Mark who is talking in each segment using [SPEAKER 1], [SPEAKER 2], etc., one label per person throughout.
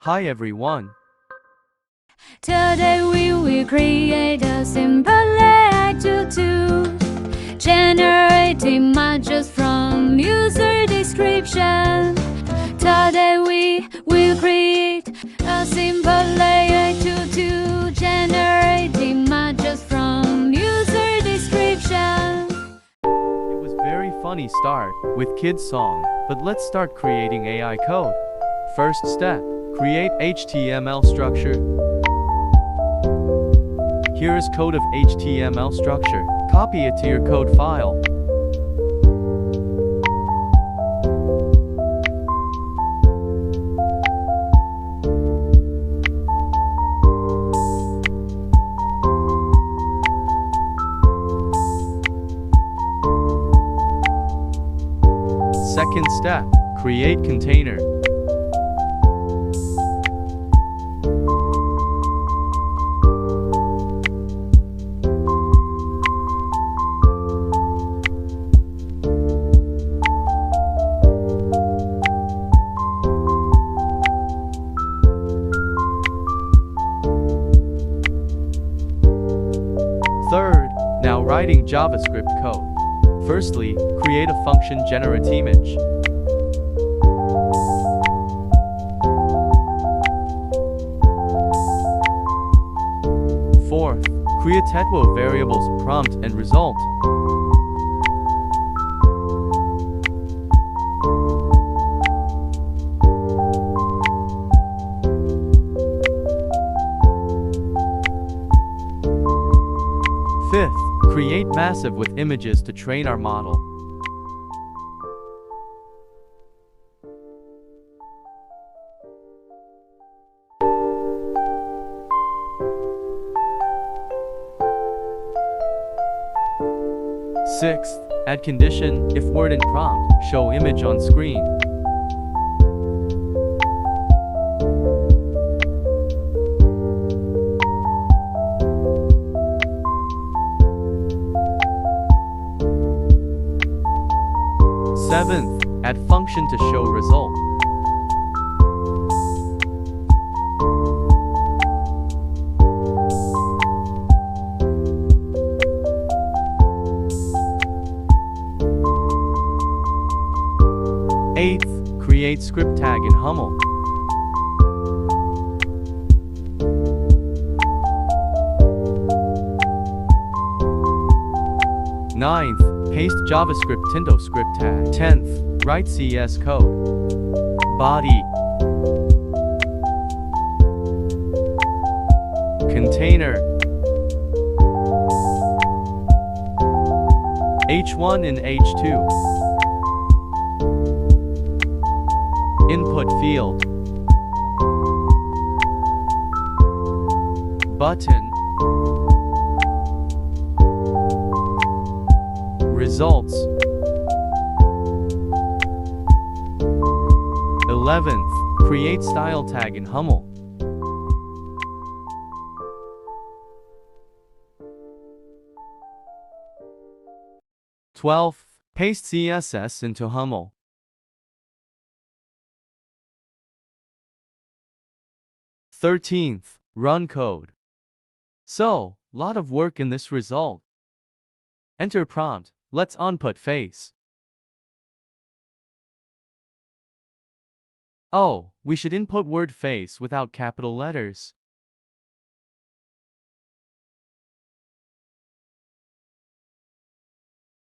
[SPEAKER 1] Hi everyone.
[SPEAKER 2] Today we will create a simple AI tool, generate images from user description. Today we will create a simple AI tool, generate images from user description.
[SPEAKER 1] It was very funny start with kids song, but let's start creating AI code. First step, create HTML structure. Here is code of HTML structure. Copy it to your code file. Second step, create container. Third, now writing JavaScript code. Firstly, create a function generate image. Fourth, create two variables prompt and result. Fifth, create massive with images to train our model. Sixth, add condition, if word in prompt, show image on screen. Seventh, add function to show result. Eighth, create script tag in Hummel. Ninth, paste JavaScript into script tag. 10th, write CS code. Body. Container. H1 and H2. Input field. Button. Results. 11th, create style tag in Hummel. 12th, paste CSS into Hummel. 13th, run code. So, lot of work in this result. Enter prompt, let's input face. Oh, we should input word face without capital letters.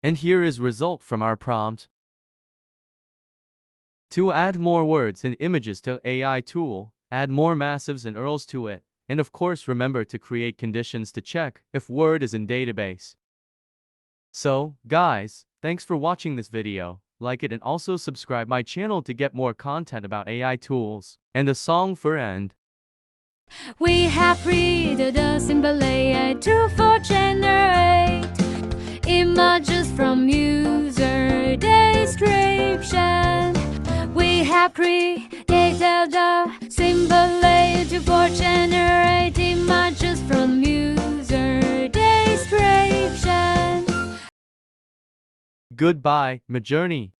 [SPEAKER 1] And here is result from our prompt. To add more words and images to AI tool, add more massives and URLs to it, and of course remember to create conditions to check if word is in database. So, guys, thanks for watching this video. Like it and also subscribe my channel to get more content about AI tools. And a song for end.
[SPEAKER 2] We have created a simple AI tool for generate images from user description. We have created a simple AI tool for generate images from user description.
[SPEAKER 1] Goodbye, Midjourney.